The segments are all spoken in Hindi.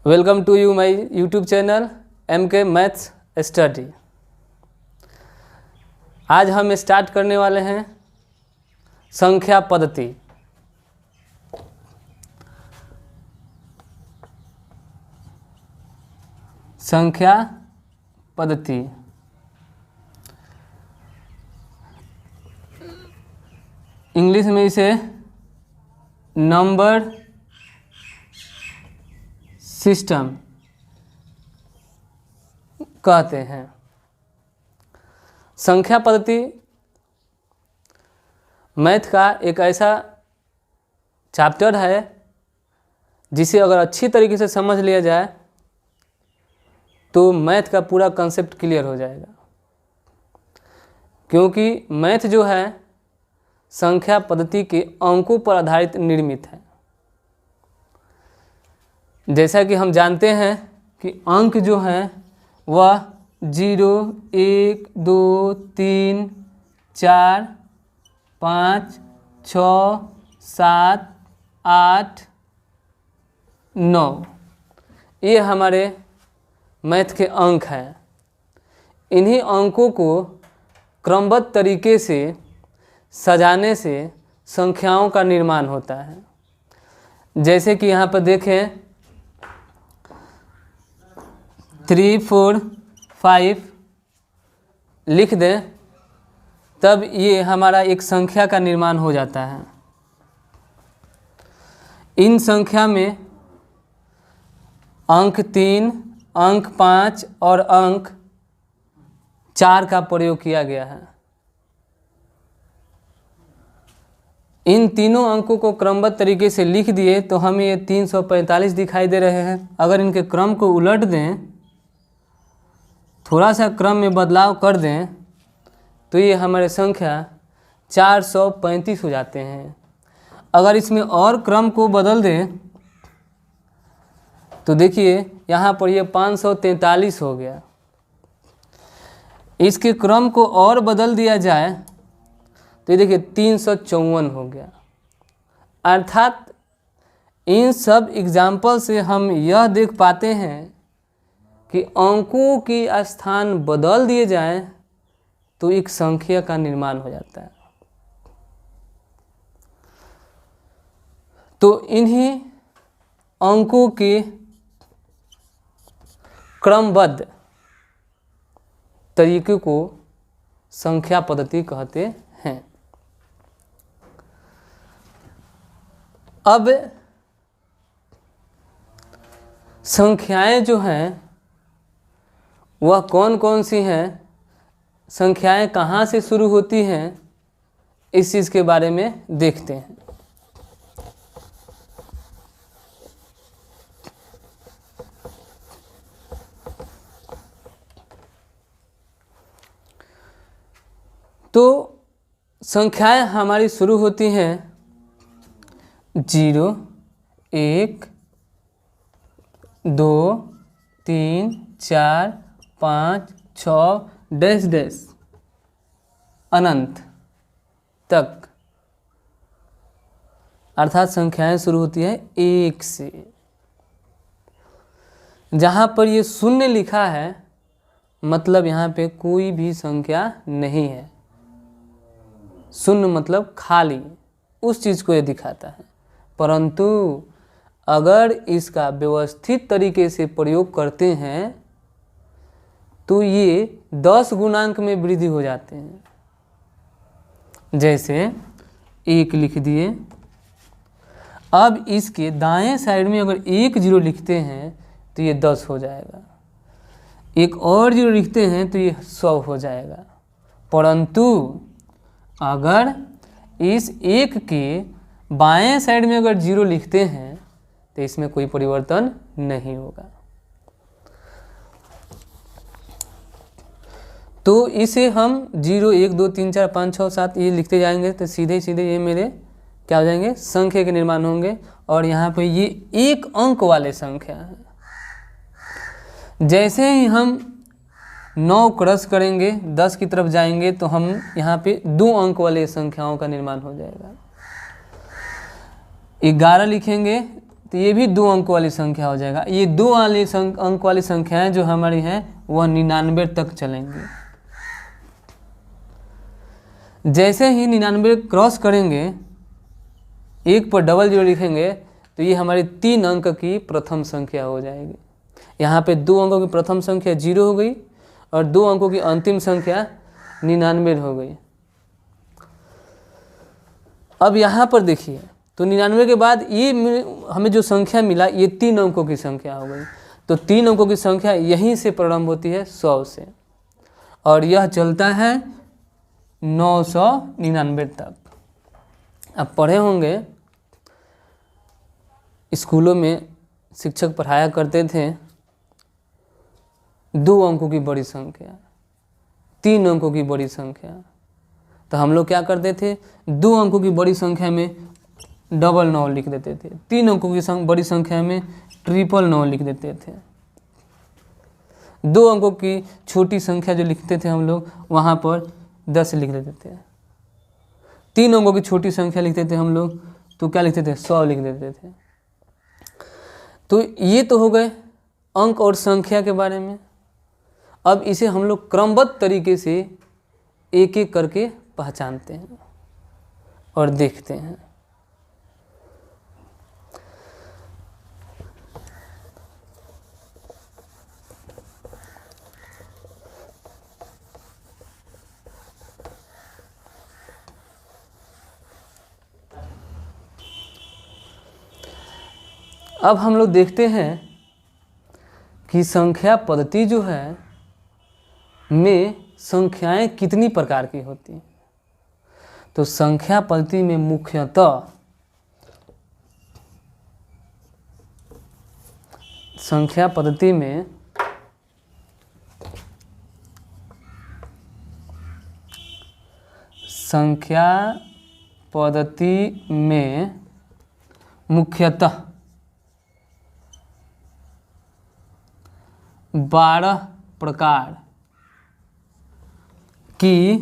Welcome to you my YouTube channel MK maths study. आज हम स्टार्ट करने वाले हैं संख्या पद्धति। संख्या पद्धति इंग्लिश में इसे नंबर सिस्टम कहते हैं। संख्या पद्धति मैथ का एक ऐसा चैप्टर है जिसे अगर अच्छी तरीके से समझ लिया जाए तो मैथ का पूरा कंसेप्ट क्लियर हो जाएगा, क्योंकि मैथ जो है संख्या पद्धति के अंकों पर आधारित निर्मित है। जैसा कि हम जानते हैं कि अंक जो हैं वह 0, 1, 2, 3, 4, 5, 6, 7, 8, 9 ये हमारे मैथ के अंक हैं। इन्हीं अंकों को क्रमबद्ध तरीके से सजाने से संख्याओं का निर्माण होता है। जैसे कि यहाँ पर देखें 3, 4, 5 लिख दें, तब ये हमारा एक संख्या का निर्माण हो जाता है। इन संख्या में अंक 3, अंक 5 और अंक 4 का प्रयोग किया गया है। इन तीनों अंकों को क्रमबद्ध तरीके से लिख दिए तो हमें ये 345 दिखाई दे रहे हैं। अगर इनके क्रम को उलट दें, थोड़ा सा क्रम में बदलाव कर दें, तो ये हमारे संख्या 435 हो जाते हैं। अगर इसमें और क्रम को बदल दें तो देखिए यहाँ पर ये 543 हो गया। इसके क्रम को और बदल दिया जाए तो ये देखिए 354 हो गया। अर्थात इन सब एग्जाम्पल से हम यह देख पाते हैं कि अंकों की स्थान बदल दिए जाएं तो एक संख्या का निर्माण हो जाता है। तो इन्हीं अंकों के क्रमबद्ध तरीके को संख्या पद्धति कहते हैं। अब संख्याएं जो हैं वह कौन कौन सी हैं, संख्याएं कहाँ से शुरू होती हैं, इस चीज़ के बारे में देखते हैं। तो संख्याएं हमारी शुरू होती हैं 0, 1, 2, 3, 4, 5, 6 डैश डैश अनंत तक। अर्थात संख्याएं शुरू होती है 1 से। जहाँ पर ये शून्य लिखा है मतलब यहाँ पे कोई भी संख्या नहीं है। शून्य मतलब खाली, उस चीज़ को ये दिखाता है। परंतु अगर इसका व्यवस्थित तरीके से प्रयोग करते हैं तो ये 10 गुणांक में वृद्धि हो जाते हैं। जैसे 1 लिख दिए, अब इसके दाएं साइड में अगर 1 0 लिखते हैं तो ये 10 हो जाएगा। एक और 0 लिखते हैं तो ये 100 हो जाएगा। परंतु अगर इस 1 के बाएं साइड में अगर 0 लिखते हैं तो इसमें कोई परिवर्तन नहीं होगा। तो इसे हम 0, 1, 2, 3, 4, 5, 6, 7 ये लिखते जाएंगे तो सीधे सीधे ये मेरे क्या हो जाएंगे, संख्या के निर्माण होंगे। और यहाँ पे ये 1 अंक वाले संख्या हैं। जैसे ही हम 9 क्रॉस करेंगे, 10 की तरफ जाएंगे तो हम यहाँ पे 2 अंक वाले संख्याओं का निर्माण हो जाएगा। 11 लिखेंगे तो ये भी 2 अंक वाली संख्या हो जाएगा। ये 2 अंक वाली संख्याएं जो हमारी हैं वह 99 तक चलेंगी। जैसे ही 99 क्रॉस करेंगे, 1 पर डबल जीरो लिखेंगे तो ये हमारी 3 अंक की प्रथम संख्या हो जाएगी। यहाँ पे 2 अंकों की प्रथम संख्या 0 हो गई और 2 अंकों की अंतिम संख्या 99 हो गई। अब यहाँ पर देखिए, तो 99 के बाद ये हमें जो संख्या मिला ये 3 अंकों की संख्या हो गई। तो 3 अंकों की संख्या यहीं से प्रारंभ होती है 100 से, और यह चलता है 999 तक। अब पढ़े होंगे स्कूलों में शिक्षक पढ़ाया करते थे 2 अंकों की बड़ी संख्या, 3 अंकों की बड़ी संख्या। तो हम लोग क्या करते थे, 2 अंकों की बड़ी संख्या में 99 लिख देते थे, 3 अंकों की बड़ी संख्या में 999 लिख देते थे। 2 अंकों की छोटी संख्या जो लिखते थे हम लोग वहाँ पर 10 लिख देते थे। 3 अंकों की छोटी संख्या लिखते थे हम लोग तो क्या लिखते थे, 100 लिख देते थे। तो ये तो हो गए अंक और संख्या के बारे में। अब इसे हम लोग क्रमबद्ध तरीके से एक एक करके पहचानते हैं और देखते हैं। अब हम लोग देखते हैं कि संख्या पद्धति जो है में संख्याएं कितनी प्रकार की होती हैं। तो संख्या पद्धति में मुख्यतः संख्या पद्धति में मुख्यतः 12 प्रकार की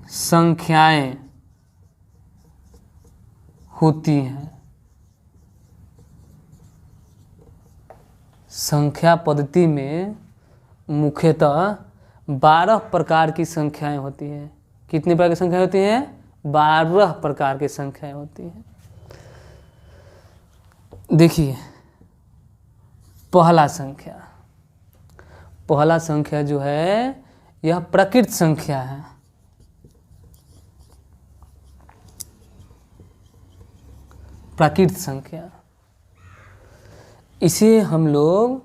संख्याएं होती हैं। संख्या पद्धति में मुख्यतः 12 प्रकार की संख्याएं होती हैं। कितने प्रकार की संख्याएं होती हैं? 12 प्रकार की संख्याएं होती हैं। देखिए, पहला संख्या जो है यह प्रकृत संख्या है। प्रकृत संख्या, इसे हम लोग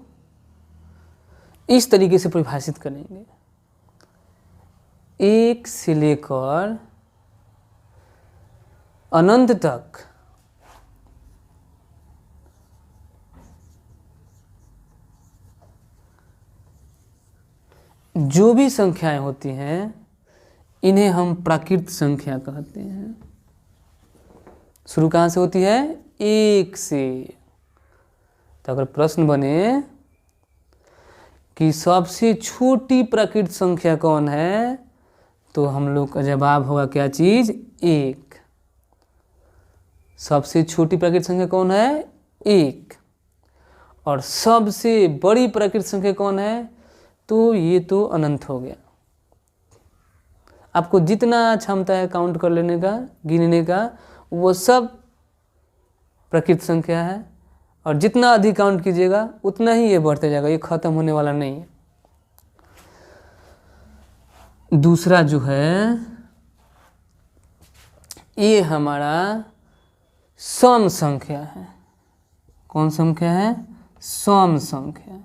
इस तरीके से परिभाषित करेंगे, 1 से लेकर अनंत तक जो भी संख्याएं होती हैं इन्हें हम प्राकृत संख्या कहते हैं। शुरू कहाँ से होती है? 1 से। तो अगर प्रश्न बने कि सबसे छोटी प्राकृत संख्या कौन है, तो हम लोग का जवाब होगा क्या चीज? 1। सबसे छोटी प्राकृत संख्या कौन है? 1। और सबसे बड़ी प्राकृत संख्या कौन है? तो ये तो अनंत हो गया। आपको जितना क्षमता है काउंट कर लेने का, गिनने का, वो सब प्रकृत संख्या है, और जितना अधिक काउंट कीजिएगा उतना ही ये बढ़ते जाएगा, ये खत्म होने वाला नहीं है। दूसरा जो है ये हमारा सम संख्या है। कौन संख्या है? सम संख्या।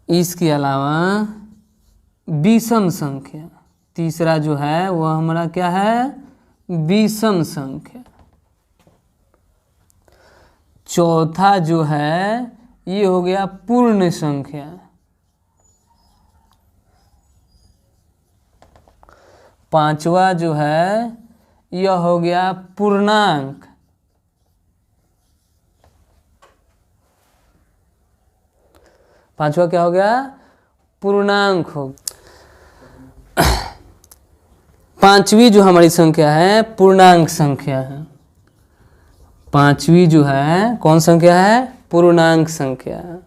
इसके अलावा विषम संख्या, तीसरा जो है वह हमारा क्या है? विषम संख्या। चौथा जो है ये हो गया पूर्ण संख्या। पांचवा जो है यह हो गया पूर्णांक। पांचवा क्या हो गया? पूर्णांक हो। पांचवी जो हमारी संख्या है पूर्णांक संख्या है। पांचवी जो है कौन संख्या है? पूर्णांक संख्या है।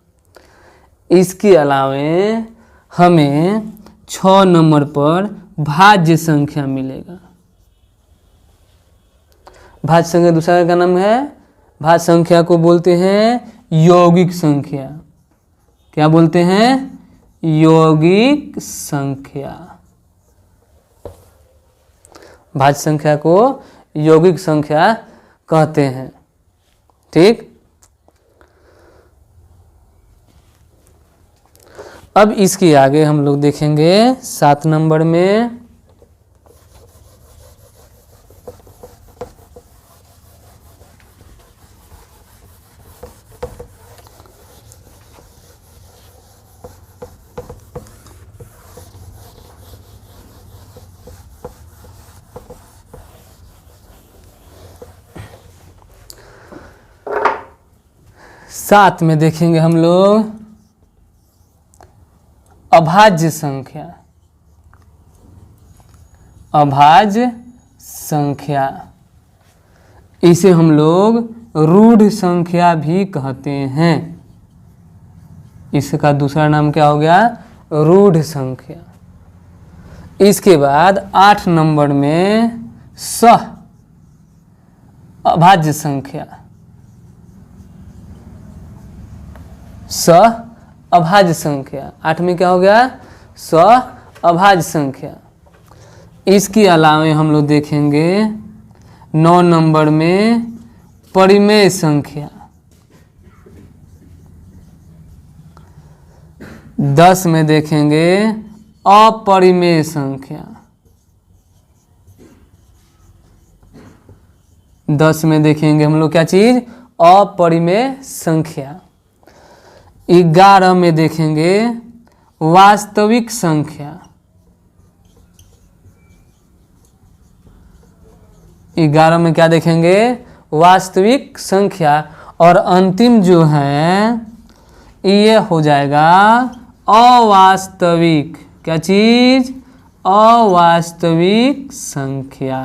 इसके अलावे हमें 6 नंबर पर भाज्य संख्या मिलेगा। भाज्य संख्या दूसरा का नाम है, भाज्य संख्या को बोलते हैं यौगिक संख्या। क्या बोलते हैं? यौगिक संख्या। भाज्य संख्या को यौगिक संख्या कहते हैं। ठीक। अब इसके आगे हम लोग देखेंगे 7 नंबर में साथ में देखेंगे हम लोग अभाज्य संख्या। अभाज्य संख्या इसे हम लोग रूढ़ संख्या भी कहते हैं। इसका दूसरा नाम क्या हो गया? रूढ़ संख्या। इसके बाद 8 नंबर में सह अभाज्य संख्या। सह अभाज्य संख्या 8 में क्या हो गया? सह अभाज्य संख्या। इसके अलावे हम लोग देखेंगे 9 नंबर में परिमेय संख्या। 10 में देखेंगे अपरिमेय संख्या। 10 में देखेंगे हम लोग क्या चीज? अपरिमेय संख्या। 11 में देखेंगे वास्तविक संख्या। 11 में क्या देखेंगे? वास्तविक संख्या। और अंतिम जो है ये हो जाएगा अवास्तविक। क्या चीज? अवास्तविक संख्या।